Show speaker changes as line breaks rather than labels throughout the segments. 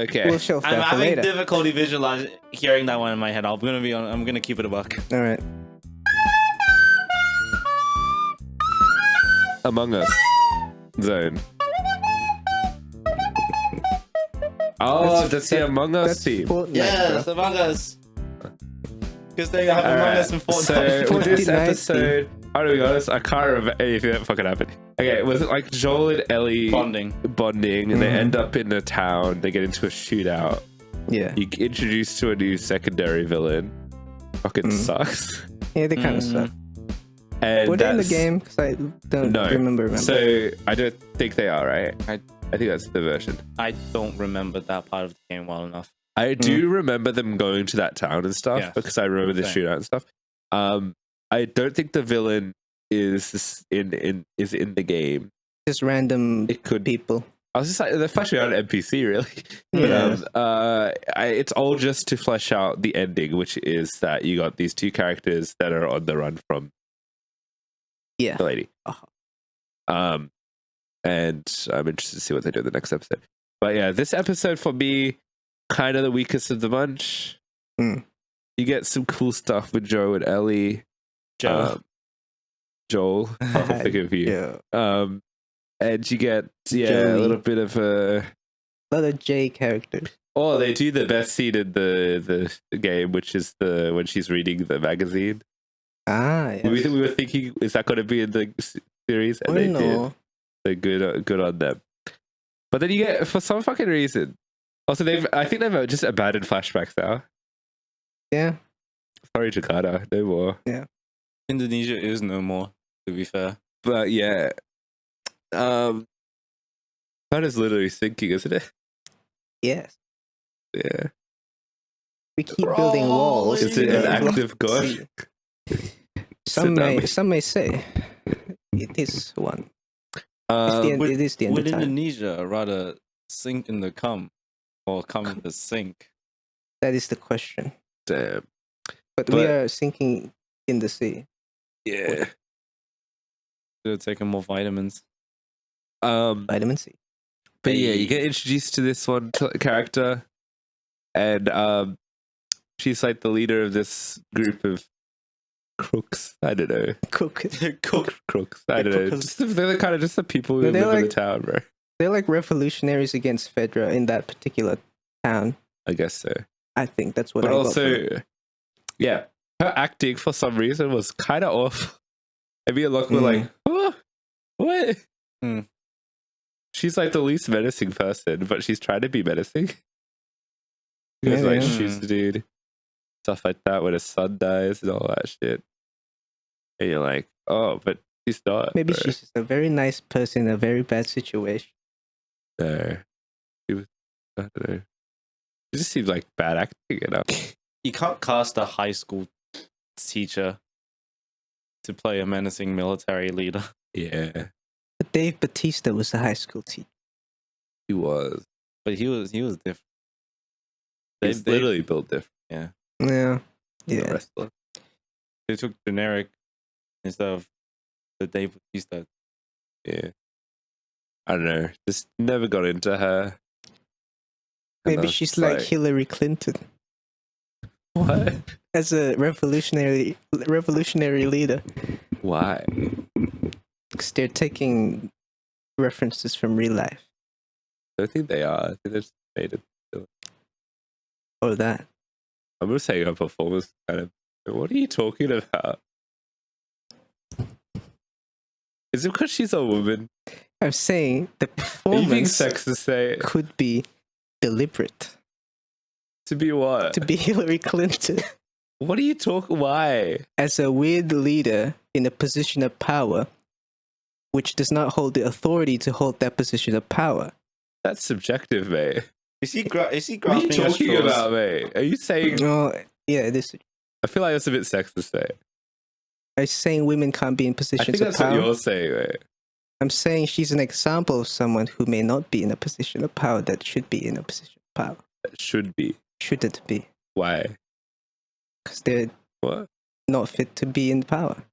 Okay.
We'll shelf
I'm
that for
having
later.
difficulty visualizing hearing that one in my head. I'm gonna keep it a buck.
All right.
Among Us zone. Oh, that's the Among Us
That's
team.
Fortnite,
Yes,
bro.
Among Us. Because they have Among Us and Fortnite.
So with this
Fortnite
episode, how do we honest? I can't remember anything that fucking happened. Okay, was it like Joel and Ellie
Bonding.
and they end up in a town, they get into a shootout.
Yeah.
You get introduced to a new secondary villain. Fucking sucks.
Yeah, they kind of suck.
And
Were they in the
that's-
game? Because I don't remember.
So I don't think they are, right? I think that's the version.
I don't remember that part of the game well enough.
I do remember them going to that town and stuff because I remember the
Same.
shootout and stuff. I don't think the villain is in the game.
Just random
It could be.
people.
I was just like, they're fleshing out an NPC, really.
Yeah.
But it's all just to flesh out the ending, which is that you got these two characters that are on the run from
Yeah.
the lady.
Uh-huh.
And I'm interested to see what they do in the next episode. But yeah, this episode for me, kind of the weakest of the bunch.
Mm.
You get some cool stuff with Joe and Ellie. Joel, I'll think of you.
Yeah.
And you get a
Joey.
little bit of a.
A lot of J characters.
Oh, they do the best scene in the game, which is when she's reading the magazine.
Ah, yeah.
We were thinking, is that going to be in the series? And they did. So good on them. But then you get, for some fucking reason, also I think they've just abandoned flashbacks now.
Yeah.
Sorry, Jakarta, no more.
Indonesia is no more, to be fair.
But yeah, that is literally sinking, isn't it?
Yes.
Yeah.
We keep building walls.
Is it an active god?
Some may say it is one. It is the end
Would
of time.
Indonesia rather sink in the cum or come in the sink?
That is the question.
Damn.
But we are sinking in the sea.
Yeah.
Should have taken more vitamins.
Vitamin C.
But yeah, you get introduced to this one character, and she's like the leader of this group of crooks. I don't know.
Crooks.
Crooks. I don't know. They're kind of just the people who live in the town, bro.
They're like revolutionaries against Fedra in that particular town.
I guess so.
I think that's what
But
I got from
also,
it.
yeah, her acting for some reason was kind of off. I mean, a lot were like, oh, what?
Mm.
She's like the least menacing person, but she's trying to be menacing. Because like shoots the dude, stuff like that when his son dies and all that shit. And you're like, oh, but she's not.
Maybe
bro.
she's just a very nice person in a very bad situation.
No, she was. I don't know. It just seems like bad acting, you know.
You can't cast a high school teacher to play a menacing military leader.
Yeah,
But Dave Bautista was the high school teacher.
he was.
But he was different.
He's literally built different.
Yeah.
than a
Yeah.
wrestler.
They took generic instead of the Dave Bautista.
Yeah. I don't know. Just never got into her. And I
Maybe
was
she's
just
like Hillary Clinton
what?
as a revolutionary leader.
Why?
Because they're taking references from real life.
I don't think they are. I think they just made it.
Or that.
I'm just saying her performance kind of. What are you talking about? Is it because she's a woman?
I'm saying the
Are you being
performance
sexist? Say
could be deliberate
to be what?
to be Hillary Clinton
What are you talking? Why?
as a weird leader in a position of power, which does not hold the authority to hold that position of power.
That's subjective, mate.
Is he
What are you
grasping at
talking
straws?
about, mate? Are you saying?
Oh, yeah, this.
I feel like that's a bit sexist, mate.
I'm saying women can't be in
I think
positions of
that's what
power.
you're saying, mate.
I'm saying she's an example of someone who may not be in a position of power that should be in a position of power.
That should be.
Shouldn't be.
Why?
Because they're
What?
not fit to be in power.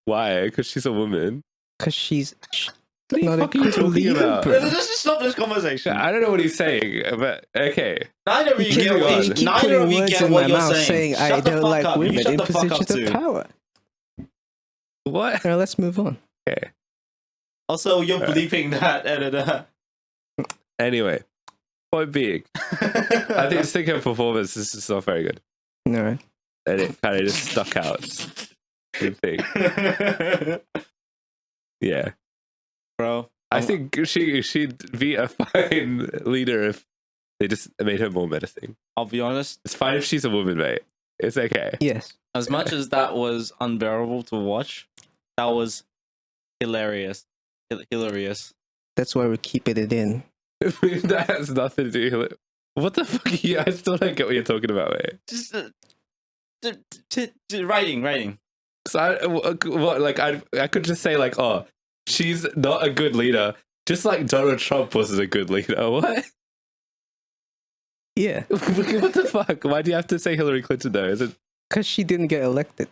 Why? Because she's a woman.
Because
What the
Not a
fuck are you
good
talking
leader,
about?
bro.
Let's just stop this conversation.
I don't know what he's saying, but okay.
Neither of you
keep
get
going.
what,
You
keep
neither
putting
of you
words
get
in
what
my
you're
mouth
saying.
I
Shut the
don't
fuck
like
up. You
women
shut
in
the fuck up
positions of
too.
power.
What?
Now let's move on.
Okay.
Also, you're
Alright.
bleeping that editor.
Anyway, point being, I think Stinker performance is just not very good.
All right.
And it kind of just stuck out. Good thing. Yeah.
Bro,
I think she'd be a fine leader if they just made her more menacing.
I'll be honest.
It's fine if she's a woman, mate. It's okay.
Yes.
As much as that was unbearable to watch, that was hilarious. Hilarious.
That's why we're keeping it in.
That has nothing to do with it. What the fuck are you? I still don't get what you're talking about, mate.
Just writing.
So I could just say like, oh, she's not a good leader, just like Donald Trump wasn't a good leader. What?
Yeah.
What the fuck? Why do you have to say Hillary Clinton though? Is it
Because she didn't get elected.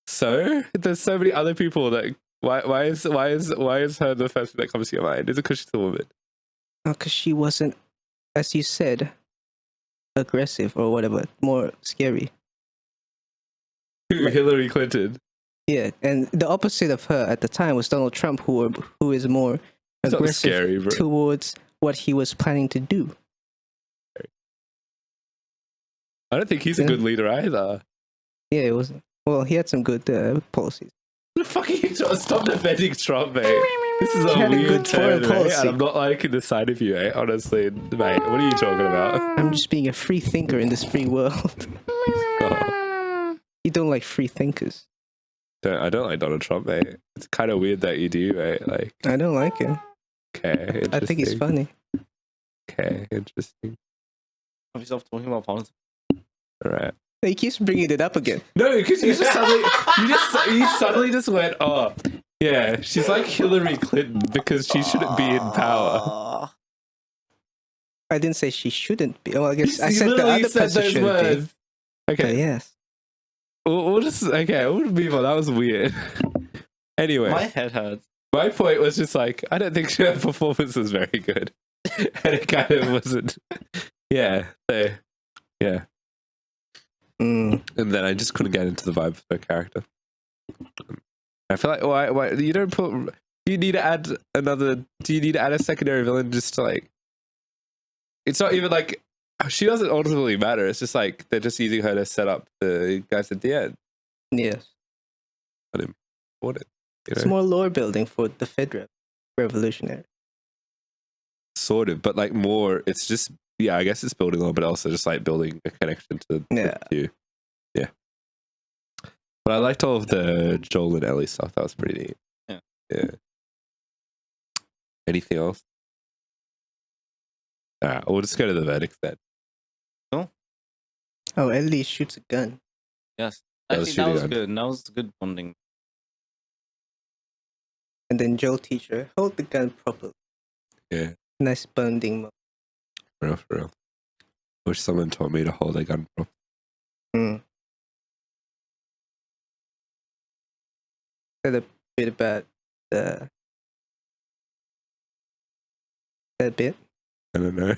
so? There's so many other people that. Why is her the first thing that comes to your mind? Is it because she's a woman?
Because she wasn't, as you said, aggressive or whatever, more scary.
Hillary Clinton.
Yeah, and the opposite of her at the time was Donald Trump, who is more
It's not
aggressive
scary, bro.
towards what he was planning to do.
I don't think he's a good leader either.
Yeah, it was. Well, he had some good policies.
The fuck are you talking? Stop defending Trump, mate. This is
He
a
had a
weird
good foreign
turn, mate,
policy.
and I'm not liking the side of you, mate. Honestly, mate. What are you talking about?
I'm just being a free thinker in this free world.
Oh,
You don't like free thinkers.
I don't like Donald Trump, mate. It's kind of weird that you do, mate. Like,
I don't like him.
okay,
I think he's
interesting.
funny.
Okay, interesting.
Have you stopped talking about politics?
All right.
He keeps bringing it up again.
No, because you just suddenly, you suddenly just went, oh, yeah, she's like Hillary Clinton because she shouldn't be in power.
I didn't say she shouldn't be. Well, I guess I
You
said the
literally
other
said
person
those
shouldn't be.
words.
But
Okay,
yes.
we'll just we'll move on. That was weird. Anyway,
My head hurts.
my point was just like, I don't think her performance was very good, and it kind of wasn't. Yeah, so, yeah.
Mm.
And then I just couldn't get into the vibe of her character. I feel like why you don't put. Do you need to add another? Do you need to add a secondary villain just to like? It's not even like she doesn't ultimately matter. It's just like they're just using her to set up the guys at the end.
Yes.
What it? You
It's
know?
more lore building for the Fed revolutionary.
Sort of, but like more. It's just I guess it's building on, but also just like building a connection to
Yeah.
the two. Yeah. But I liked all of the Joel and Ellie stuff. That was pretty neat.
Yeah.
Yeah. Anything else? We'll just go to the verdicts then.
Oh, Ellie shoots a gun.
Yes.
That was
Actually, that was
shooting
good. That was good bonding.
And then Joel teaches her, hold the gun properly.
Yeah.
Nice bonding moment.
For real. Wish someone taught me to hold a gun properly.
Mm. Said a bit about that bit.
I don't know.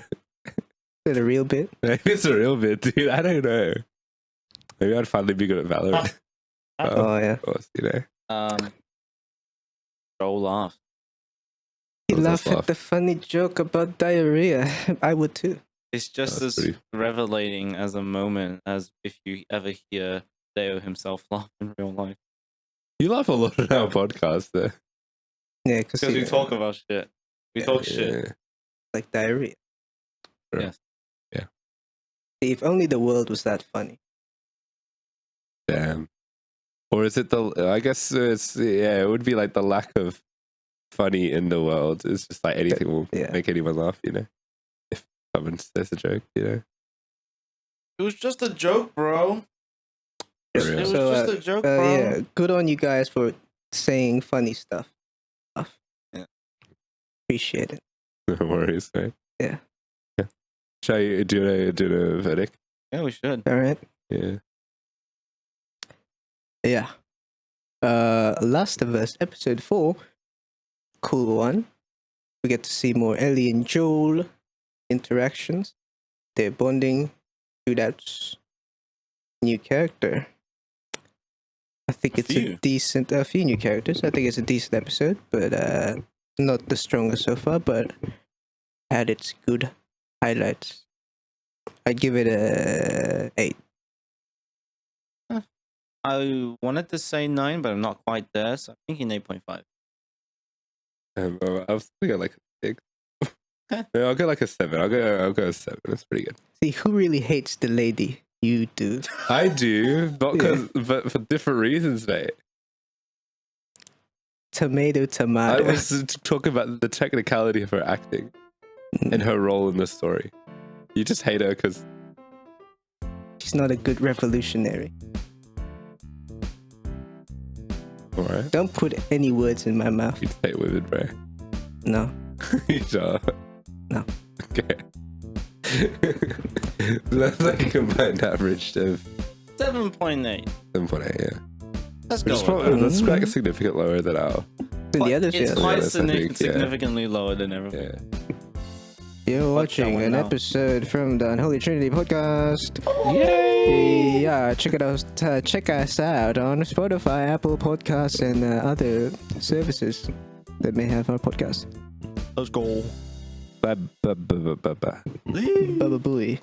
Said a real bit.
Maybe it's a real bit, dude. I don't know. Maybe I'd finally be good at Valorant.
Oh, yeah.
Of course, you know.
Joel laughed.
He
What was
laughed
that
at
laugh?
the funny joke about diarrhea. I would too.
It's just
That's
as
pretty-
revelating as a moment as if you ever hear Deo himself laugh in real life.
You laugh a lot on our podcast, though.
Yeah, because
Because we talk about shit. We talk shit.
Yeah.
like diarrhea.
Yes.
Yeah.
If only the world was that funny.
Damn. Or is it I guess it's, it would be like the lack of funny in the world. It's just like anything will
Yeah.
make anyone laugh, you know? If someone says a joke, you know?
It was just a joke, bro.
For
It
real.
was
So,
just a joke, bro.
Yeah, good on you guys for saying funny stuff.
Yeah.
Appreciate it.
No worries, right?
Yeah.
Shall I do a verdict?
Yeah, we should.
All right.
Yeah.
Yeah. Last of Us, episode 4, cool one. We get to see more Ellie and Joel interactions, their bonding, shootouts, new character. I think it's a few new characters. I think it's a decent episode, but not the strongest so far, but had its good highlights. I'd give it a 8.
I wanted to say 9, but I'm not quite there, so I'm thinking 8.5.
I was thinking like a 6. No, I'll go like a 7. I'll go a 7. That's pretty good.
See, who really hates the lady? You do.
I do, not but for different reasons, mate.
Tomato.
I was talking about the technicality of her acting and her role in the story. You just hate her because
she's not a good revolutionary.
Alright.
Don't put any words in my mouth.
You hate women, bro.
No.
You sure?
No.
Okay. That's like a combined average of
7.8.
7.8, yeah.
Let's
Which is
go.
probably that's quite significantly lower than our.
Than the others,
It's
yeah.
quite
I think,
significantly lower than everyone.
Yeah.
You're watching
going
an
now?
episode from the Unholy Trinity podcast.
Yay!
Yeah, check it out. Check us out on Spotify, Apple Podcasts, and other services that may have our podcast.
Let's go.
Bye.
Baba booey.